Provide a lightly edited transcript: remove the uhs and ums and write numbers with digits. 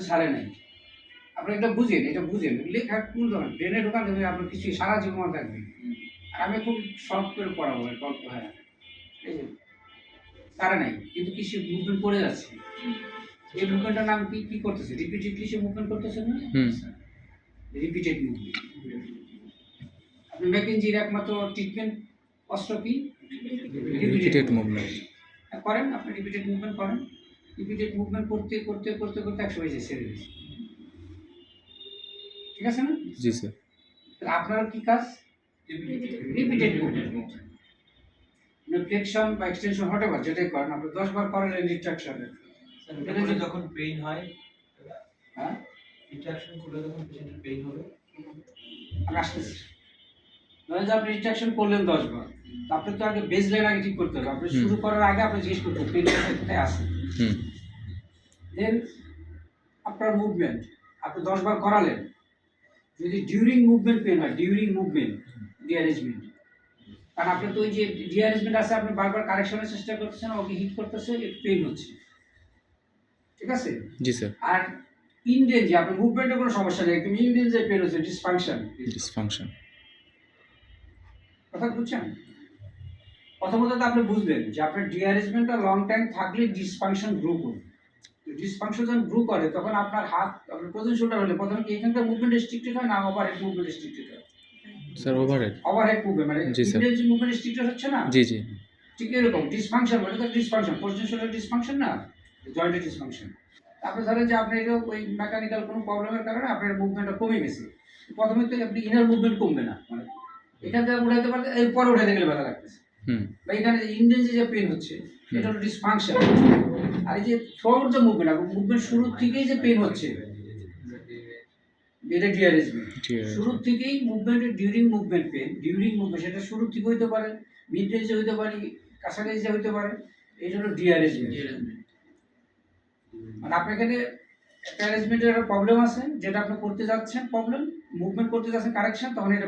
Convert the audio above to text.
ছাড়ে নাই। আপনি এটা বুঝেন, লেখা কোন ধরনের ব্রেনে ঢোকান দেবে আপনার কিছু সারা জীবন থাকবে। আর আমি খুব শর্ট করে পড়াবো গল্প, হ্যাঁ। এই যে ছাড়ে নাই কিন্তু কিছু মুভমেন্ট করে যাচ্ছে। এই মুভমেন্টটার নাম কি করতেছে? রিপিটেডলি সে মুভমেন্ট করতেছে না? Repeated movement. আপনি ম্যাকেনজির একমাত্র ট্রিটমেন্ট অস্ত্র কি? রিপিটেড মুভমেন্ট করেন, আপনি রিপিটেড মুভমেন্ট করেন। রিপিটেড মুভমেন্ট করতে করতে করতে করতে একসময় যে ছেড়ে দিয়েছে। ঠিক আছে না? জি স্যার। তাহলে আপনার কি কাজ? Repeated movement. ফ্লেকশন বা এক্সটেনশন হোয়াটএভার যেটাই করেন আপনি 10 বার করেন রিট্রাকশনে। এটা যখন পেইন হয়, হ্যাঁ, রিট্রাকশন করলে যখন পেশেন্টের পেইন হবে, আমি আসতেছি। ধরেন যে আপনি রিট্রাকশন করলেন 10 বার, তো আপনি তো আগে বেস লাইন আগে ঠিক করতে হবে। আপনি শুরু করার আগে আপনি জিজ্ঞেস করতে হবে পেইন কোথায় আছে। দেন আপনার মুভমেন্ট আপনি 10 বার করালেন। যদি ডিউরিং মুভমেন্ট পেন হয়, ডিউরিং মুভমেন্ট ডিঅ্যারেঞ্জমেন্ট, কারণ আপনি তো ওই যে ডিঅ্যারেঞ্জমেন্ট আছে আপনি বারবার কারেকশনের চেষ্টা করতেছেন, ওকে হিট করতেছে, একটু পেইন হচ্ছে। ঠিক আছে? জি স্যার। আর ইনডেঞ্জে আপনার মুভমেন্টে কোনো সমস্যা নেই, তুমি ইনডেঞ্জে পেন হচ্ছে, ডিসফাংশন। কথা বুঝছেন? প্রথমত তো আপনি বুঝলেন যে আপনার ডিঅ্যারেঞ্জমেন্টটা লং টাইম থাকলে ডিসফাংশন গ্রো করবে। ডিসফাংশন যখন গ্রো করে তখন আপনার হাত, আপনার প্রথম শোল্ডার হলে প্রথমে কি এখানকার মুভমেন্ট রেস্ট্রিক্টেড হয় না ওভারহেড মুভমেন্ট রেস্ট্রিক্টেড হয়? স্যার ওভারহেড মুভমেন্ট মানে ইনডেঞ্জ মুভমেন্ট রেস্ট্রিক্টেড হচ্ছে না? জি জি। ঠিক এরকম ডিসফাংশন, ওটা তো ডিসফাংশন, পজিশন শোল্ডার ডিসফাংশন না, জয়েন্টের ডিসফাংশন। আপনি ধরেন যে আপনি এটা ওই মেকানিক্যাল কোনো প্রবলেমের কারণে আপনার মুভমেন্টটা কমে গেছে। প্রথমে তো আপনি ইনার মুভমেন্ট কমবে না, মানে এখান থেকে উঠাইতে পারতে এরপরে উঠাইতে গেলে ব্যথা লাগতেছে, বা এখানে ইনডেঞ্জে যে পেন হচ্ছে এটা হলো ডিসফাংশন। আর এই যে থ্রুআউট দ্য মুভমেন্ট, মুভমেন্ট শুরুর থেকেই যে পেন হচ্ছে এটা ডিঅ্যারেঞ্জমেন্ট। শুরুর থেকেই মুভমেন্টের during movement pain, during movement সেটা শুরুর থেকে হইতে পারে, মিড রেঞ্জে হইতে পারে, কাছাকাছি হইতে পারে, এটা হলো ডিঅ্যারেঞ্জমেন্ট। মানে আপনার এখানে একটা অ্যারেঞ্জমেন্টের একটা প্রবলেম আছে যেটা আপনি করতে যাচ্ছেন, প্রবলেম মুভমেন্ট করতে যাচ্ছেন কারেকশন, তখন এটা